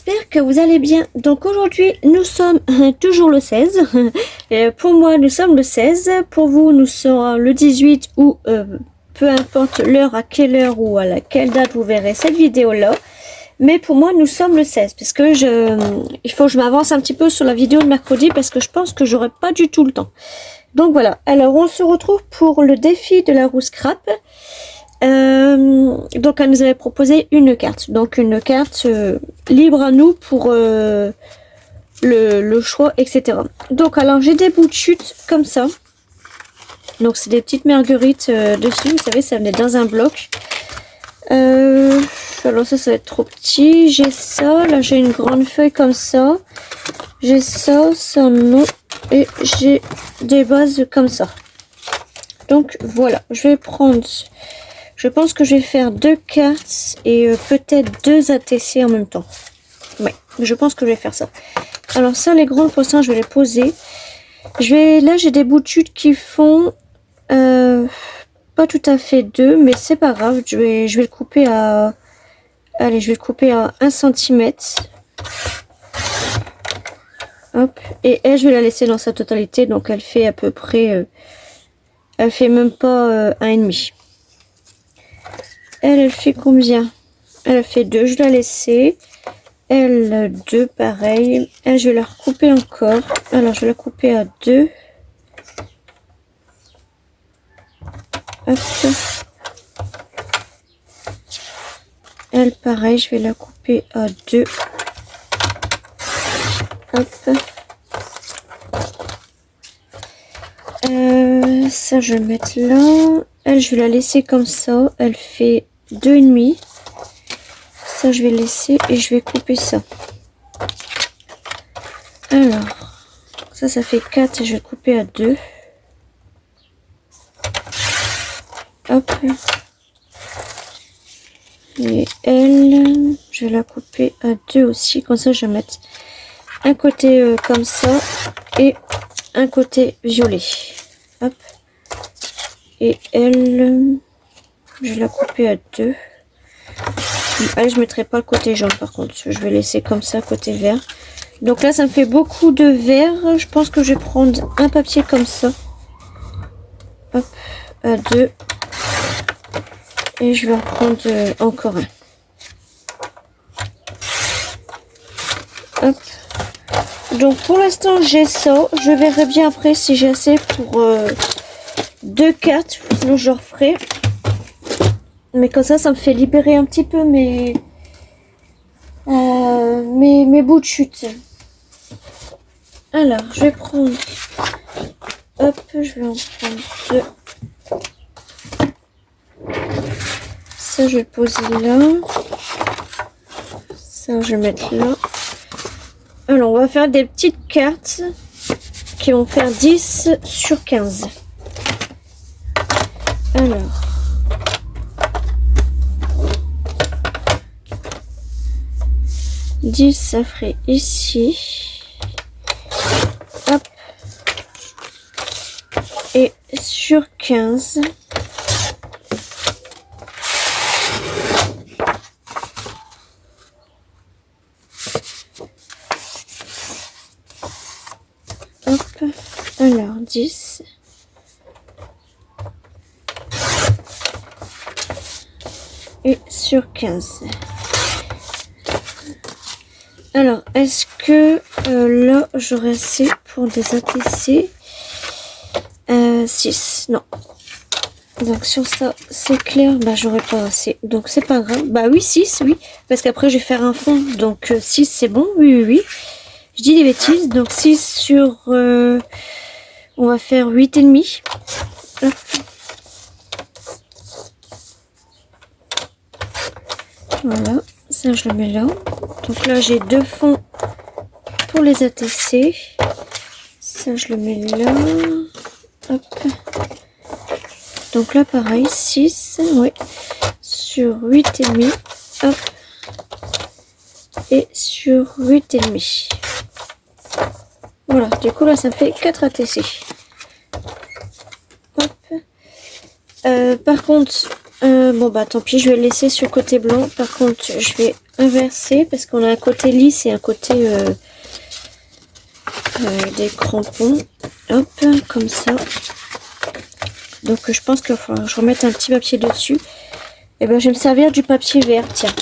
j'espère que vous allez bien. Donc aujourd'hui, nous sommes toujours le 16. Pour moi, nous sommes le 16. Pour vous, nous sommes le 18 ou peu importe l'heure, à quelle heure ou à quelle date vous verrez cette vidéo-là. Mais pour moi, nous sommes le 16 parce que il faut que je m'avance un petit peu sur la vidéo de mercredi parce que je pense que j'aurai pas du tout le temps. Donc voilà, alors on se retrouve pour le défi de la roue scrap. Donc elle nous avait proposé une carte, donc une carte libre à nous pour le choix, etc. Donc alors j'ai des bouts de chute comme ça, donc c'est des petites marguerites dessus, vous savez, ça venait dans un bloc. Alors ça va être trop petit. J'ai ça, là j'ai une grande feuille comme ça, j'ai ça, ça non, et j'ai des bases comme ça. Donc voilà, je vais prendre, je pense que je vais faire deux cartes et peut-être deux ATC en même temps. Ouais, je pense que je vais faire ça. Alors ça, les grands poissons, je vais les poser. Là j'ai des bouts de chute qui font pas tout à fait deux, mais c'est pas grave. Je vais le couper à, allez, je vais le couper à 1 cm. Hop, et elle, je vais la laisser dans sa totalité, donc elle fait à peu près, elle fait même pas 1,5. Elle fait combien? Elle fait 2, je vais la laisser. Elle, 2, pareil. Elle, je vais la recouper encore. Alors, je vais la couper à 2. Hop. Elle, pareil, je vais la couper à 2. Hop. Ça, je vais le mettre là. Elle, je vais la laisser comme ça. Elle fait 2,5. Ça, je vais laisser et je vais couper ça. Alors, ça fait 4 et je vais couper à 2. Hop. Et elle, je vais la couper à 2 aussi. Comme ça, je vais mettre un côté comme ça et un côté violet. Hop. Et elle, je vais la couper à 2. Allez, je mettrai pas le côté jaune par contre. Je vais laisser comme ça, côté vert. Donc là, ça me fait beaucoup de vert. Je pense que je vais prendre un papier comme ça. Hop, à 2. Et je vais en prendre encore un. Hop. Donc pour l'instant, j'ai ça. Je verrai bien après si j'ai assez pour 2 cartes. Sinon, je referai. Mais comme ça me fait libérer un petit peu mes bouts de chute. Alors, je vais prendre... Hop, je vais en prendre 2. Ça, je vais le poser là. Ça, je vais le mettre là. Alors, on va faire des petites cartes qui vont faire 10 sur 15. Alors... 10, ça ferait ici. Hop. Et sur 15. Hop. Alors, 10. Et sur 15. Alors, est-ce que là, j'aurai assez pour des ATC 6, non. Donc, sur ça, c'est clair, bah, j'aurai pas assez. Donc, c'est pas grave. Bah oui, 6, oui. Parce qu'après, je vais faire un fond. Donc, 6, c'est bon. Oui, oui, oui. Je dis des bêtises. Donc, 6 sur... on va faire 8,5. Hop. Voilà. Ça, je le mets là. Donc là, j'ai 2 fonds pour les ATC. Ça, je le mets là. Hop. Donc là, pareil, 6. Oui. Sur 8,5. Hop. Et sur 8,5. Voilà. Du coup, là, ça fait 4 ATC. Hop. Par contre... bon bah tant pis, je vais le laisser sur le côté blanc. Par contre, je vais inversé parce qu'on a un côté lisse et un côté des crampons. Hop, comme ça. Donc je pense qu'il va falloir que je remette un petit papier dessus. Et ben je vais me servir du papier vert, tiens.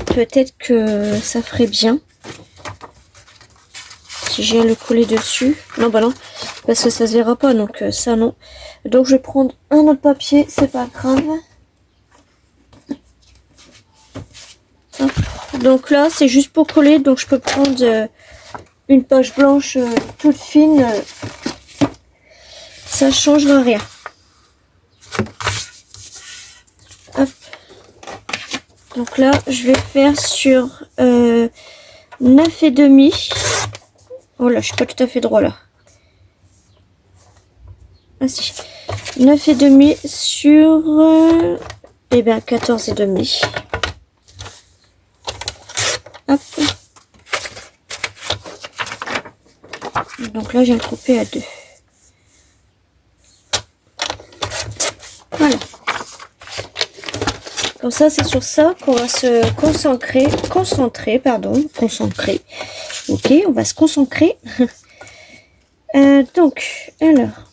Peut-être que ça ferait bien. Si j'ai à le coller dessus. Non, bah non. Parce que ça se verra pas, donc ça non. Donc je vais prendre un autre papier, c'est pas grave. Hop. Donc là, c'est juste pour coller, donc je peux prendre une page blanche toute fine. Ça changera rien. Hop. Donc là, je vais faire sur 9,5. Oh là, je suis pas tout à fait droit là. Ah si. 9,5 sur eh bien 14,5. Hop. Donc là, j'ai coupé à 2. Voilà. Comme ça, c'est sur ça qu'on va se concentrer. Ok, on va se concentrer. Donc, alors.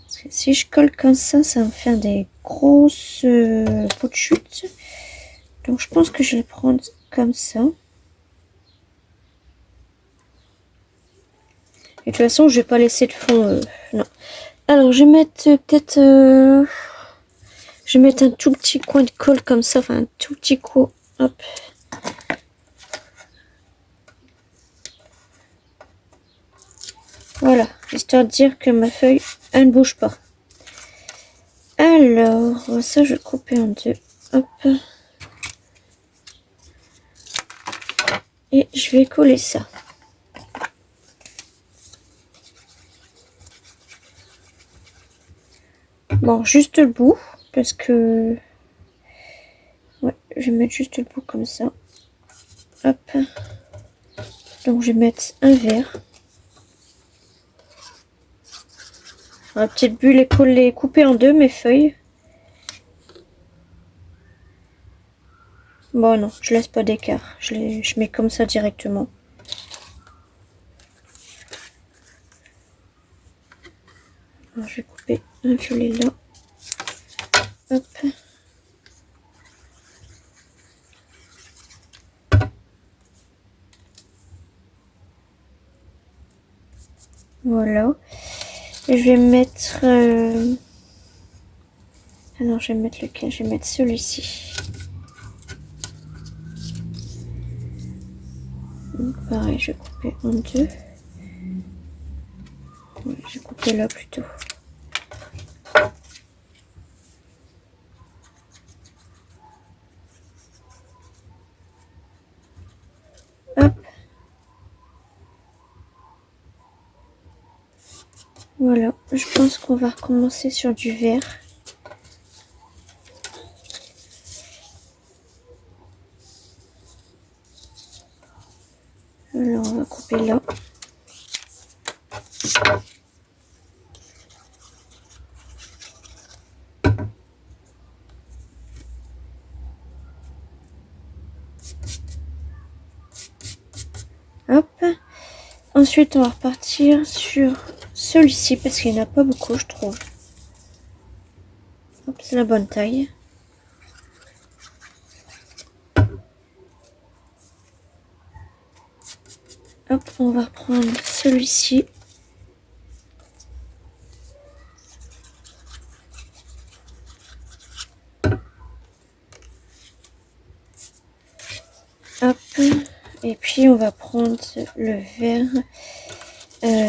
Parce que si je colle comme ça, ça va me faire des grosses pots de chute. Donc, je pense que je vais prendre comme ça. Et de toute façon, je vais pas laisser de fond. Non. Alors, je vais mettre peut-être... je vais mettre un tout petit coin de colle comme ça. Enfin, un tout petit coup. Hop. Voilà. Histoire de dire que ma feuille, elle ne bouge pas. Alors, ça, je vais couper en 2. Hop. Et je vais coller ça. Bon, juste le bout, parce que... Ouais, je vais mettre juste le bout comme ça. Hop. Donc, je vais mettre un vert. Ma petite bulle est collée, coupée en 2, mes feuilles. Bon, non, je laisse pas d'écart. Je mets comme ça directement. Alors, je vais couper un violet là. Hop. Voilà. Et je vais mettre... Alors, je vais mettre lequel? Je vais mettre celui-ci. Donc, pareil, je vais couper en 2. Ouais, je vais couper là plutôt. Hop. Voilà, je pense qu'on va recommencer sur du vert. Alors, on va couper là. Hop. Ensuite, on va repartir sur celui-ci parce qu'il n'y en a pas beaucoup, je trouve. Hop, c'est la bonne taille. Hop, on va reprendre celui-ci. Hop. Et puis, on va prendre le vert.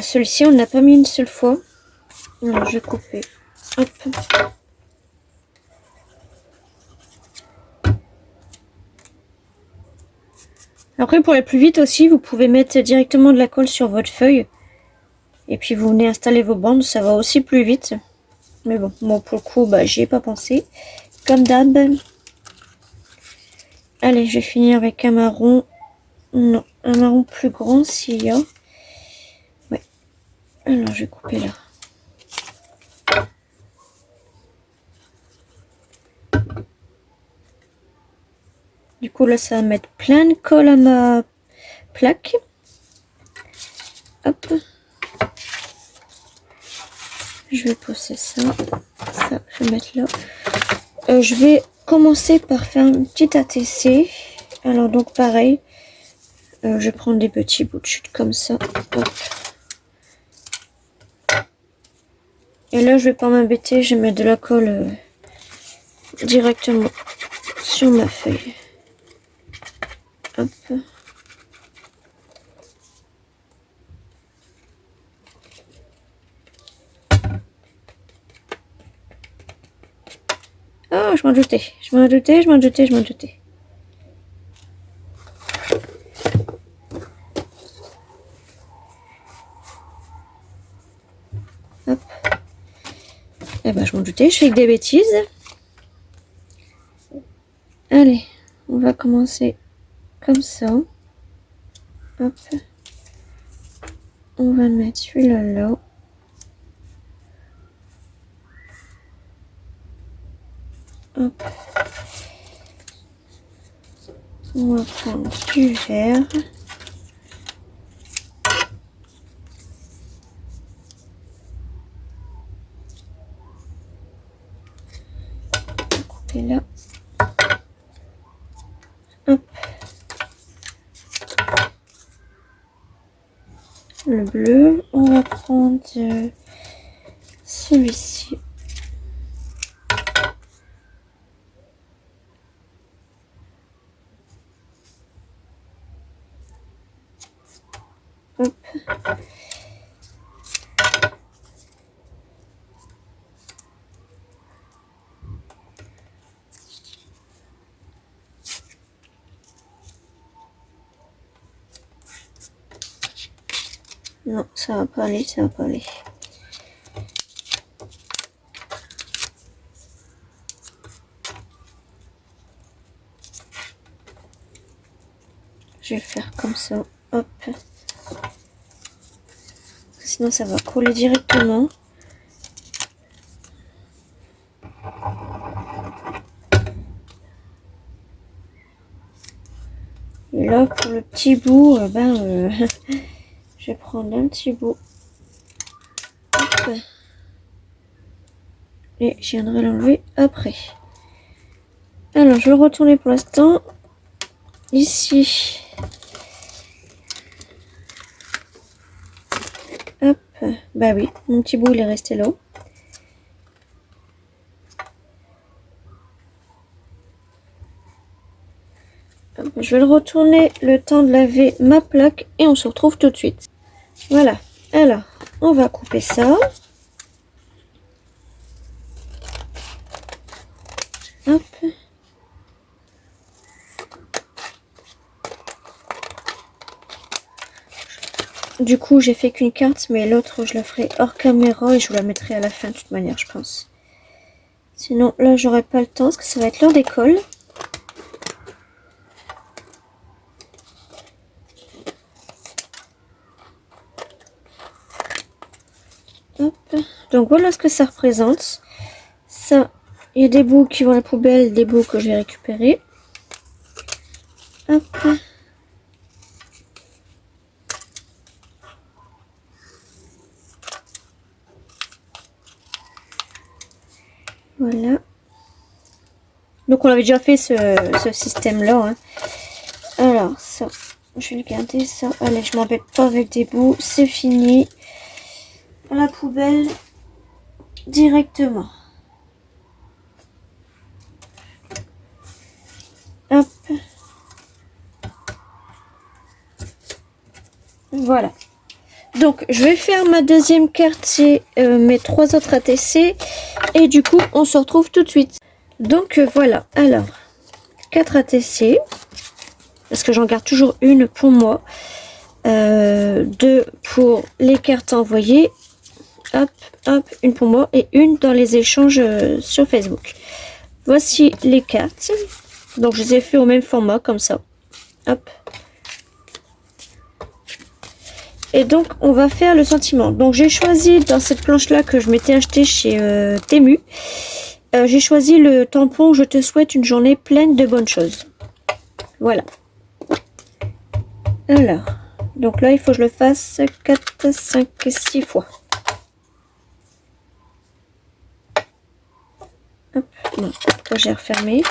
Celui-ci, on n'a pas mis une seule fois. Alors, je vais couper. Hop. Après, pour aller plus vite aussi, vous pouvez mettre directement de la colle sur votre feuille. Et puis, vous venez installer vos bandes. Ça va aussi plus vite. Mais bon, moi, pour le coup, bah, j'y ai pas pensé. Comme d'hab. Allez, je vais finir avec un marron. Non, un marron plus grand s'il y a. Ouais. Alors, je vais couper là. Du coup, là, ça va mettre plein de colle à ma plaque. Hop. Je vais poser ça. Ça, je vais mettre là. Je vais commencer par faire une petite ATC. Alors, donc, pareil. Je vais prendre des petits bouts de chute comme ça. Hop. Et là, je vais pas m'embêter. Je vais mettre de la colle directement sur ma feuille. Hop. Oh, je m'en doutais. Je m'en doutais. Hop. Eh ben, je m'en doutais, je fais que des bêtises. Allez, on va commencer comme ça. Hop. On va mettre celui-là là. Hop. On va prendre du vert. Couper là. Hop. Le bleu, on va prendre celui-ci. Hop. Non, ça va pas aller, ça va pas aller. Je vais le faire comme ça. Hop. Sinon, ça va coller directement. Et là, pour le petit bout, je vais prendre un petit bout. Hop. Et je viendrai l'enlever après. Alors, je vais retourner pour l'instant. Ici. Hop. Bah oui, mon petit bout, il est resté là. Hop, je vais le retourner le temps de laver ma plaque et on se retrouve tout de suite. Voilà. Alors, on va couper ça. Hop. Du coup, j'ai fait qu'une carte, mais l'autre, je la ferai hors caméra et je vous la mettrai à la fin de toute manière, je pense. Sinon, là, j'aurai pas le temps parce que ça va être l'heure d'école. Hop. Donc, voilà ce que ça représente. Ça, il y a des bouts qui vont à la poubelle, des bouts que je vais récupérer. Hop. Voilà. Donc on avait déjà fait ce système-là. Hein. Alors ça, je vais le garder ça. Allez, je m'embête pas avec des bouts. C'est fini. À la poubelle directement. Hop. Voilà. Donc je vais faire ma deuxième carte et mes 3 autres ATC. Et du coup, on se retrouve tout de suite. Donc voilà, alors 4 ATC, parce que j'en garde toujours une pour moi, 2 pour les cartes envoyées, hop, hop, une pour moi et une dans les échanges sur Facebook. Voici les cartes, donc je les ai fait au même format comme ça, hop. Et donc on va faire le sentiment. Donc j'ai choisi dans cette planche là que je m'étais acheté chez Temu. J'ai choisi le tampon « Je te souhaite une journée pleine de bonnes choses ». Voilà. Alors, donc là, il faut que je le fasse 4, 5, 6 fois. Hop, bon, là j'ai refermé.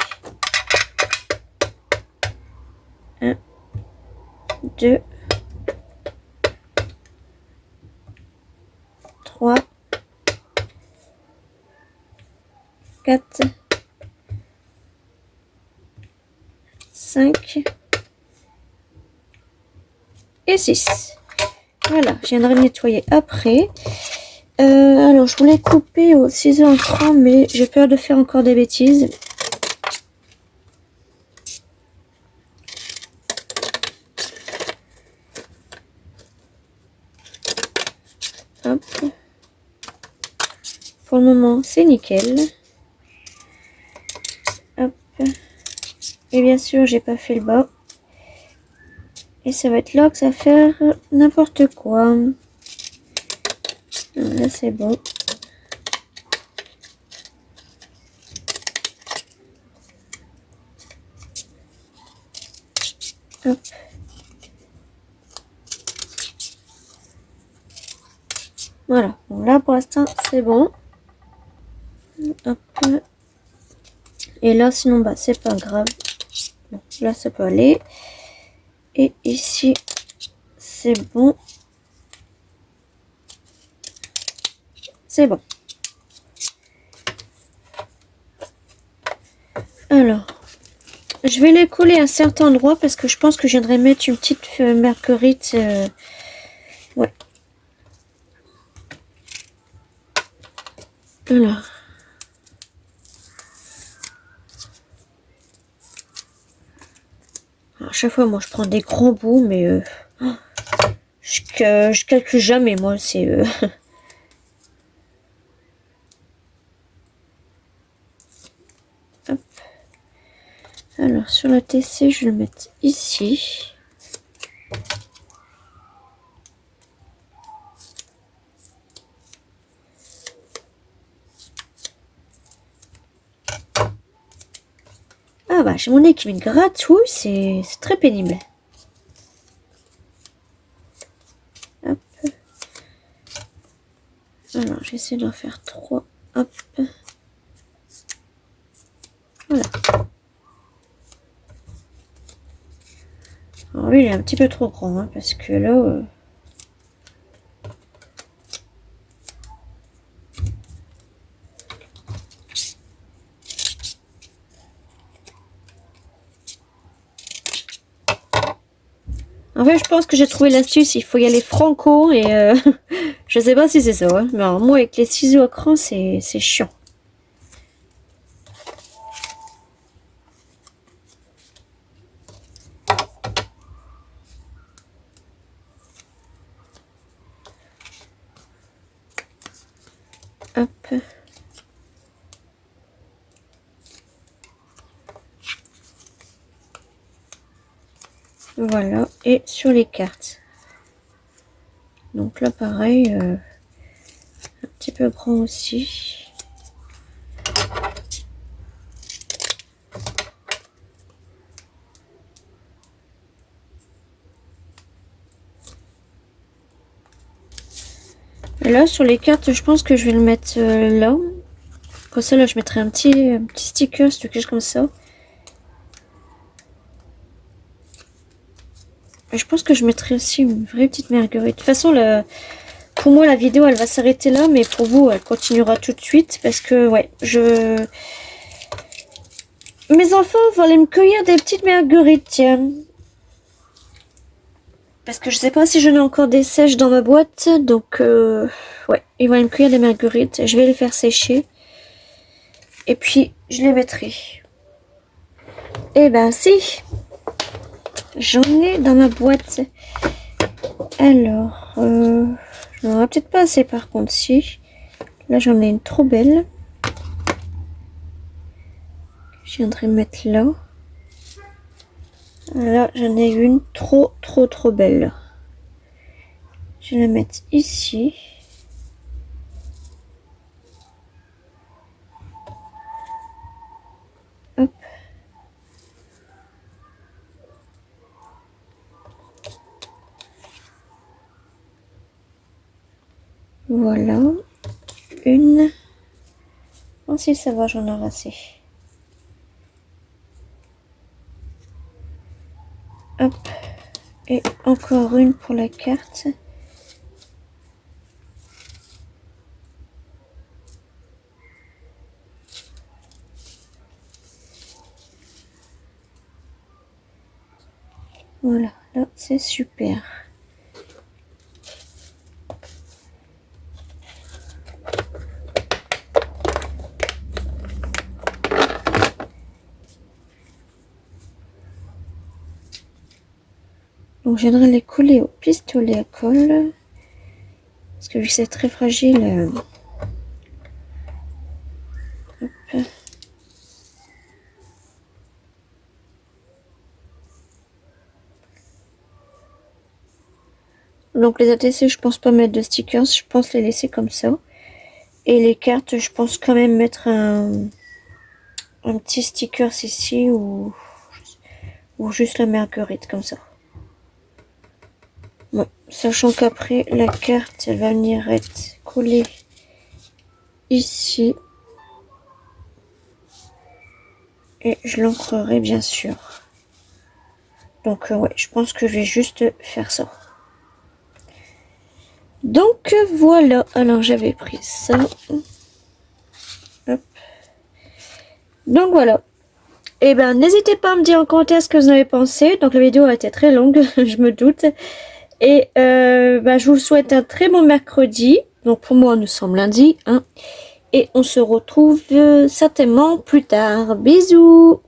1, 2, 3, 4, 5 et 6. Voilà, je viendrai nettoyer après. Alors, je voulais couper au ciseau en franc, mais j'ai peur de faire encore des bêtises. Hop. Pour le moment, c'est nickel. Hop. Et bien sûr, j'ai pas fait le bas. Et ça va être là que ça va faire n'importe quoi. Là, c'est bon. Hop. Voilà. Bon, là, pour l'instant, c'est bon. Hop. Et là, sinon, bah, c'est pas grave. Bon, là, ça peut aller. Et ici, c'est bon. C'est bon. Alors, je vais les coller à certains endroits parce que je pense que je viendrai mettre une petite marguerite. Ouais. Alors. À chaque fois, moi, je prends des gros bouts, mais je calcule jamais, moi, c'est... Hop. Alors, sur la TC, je vais le mettre ici. Ah bah, j'ai mon nez qui me gratouille, c'est très pénible. Hop. Alors, j'essaie d'en faire 3. Hop. Voilà. Alors lui, il est un petit peu trop grand, hein, parce que là... En fait, je pense que j'ai trouvé l'astuce, il faut y aller franco, et je sais pas si c'est ça, hein, mais alors, moi, avec les ciseaux à cran, c'est chiant. Hop. Voilà, et sur les cartes. Donc là, pareil, un petit peu grand aussi. Et là, sur les cartes, je pense que je vais le mettre là. Comme ça, là, je mettrai un petit sticker, quelque chose comme ça. Et je pense que je mettrai aussi une vraie petite marguerite. De toute façon, pour moi, la vidéo, elle va s'arrêter là, mais pour vous, elle continuera tout de suite. Parce que, ouais, mes enfants vont aller me cueillir des petites marguerites, tiens. Parce que je sais pas si j'en ai encore des sèches dans ma boîte. Donc, ouais, ils vont aller me cueillir des marguerites. Je vais les faire sécher. Et puis, je les mettrai. Eh ben, si. J'en ai dans ma boîte. Alors, je n'en aurai peut-être pas assez par contre, si. Là, j'en ai une trop belle. Je viendrai mettre là. Là, j'en ai une trop belle. Je vais la mettre ici. Hop. Voilà. Une. Oh, si ça va, j'en ai assez. Hop. Et encore une pour la carte. Voilà, là c'est super. Donc je viendrai les coller au pistolet à colle. Parce que vu que c'est très fragile. Hop. Donc les ATC, je pense pas mettre de stickers, je pense les laisser comme ça. Et les cartes, je pense quand même mettre un petit sticker ici ou juste la marguerite comme ça. Bon, sachant qu'après la carte, elle va venir être collée ici. Et je l'ancrerai bien sûr. Donc ouais, je pense que je vais juste faire ça. Donc voilà, alors j'avais pris ça. Hop. Donc voilà. Et ben n'hésitez pas à me dire en commentaire ce que vous en avez pensé. Donc la vidéo a été très longue, je me doute. Et je vous souhaite un très bon mercredi. Donc pour moi nous sommes lundi. Hein. Et on se retrouve certainement plus tard. Bisous.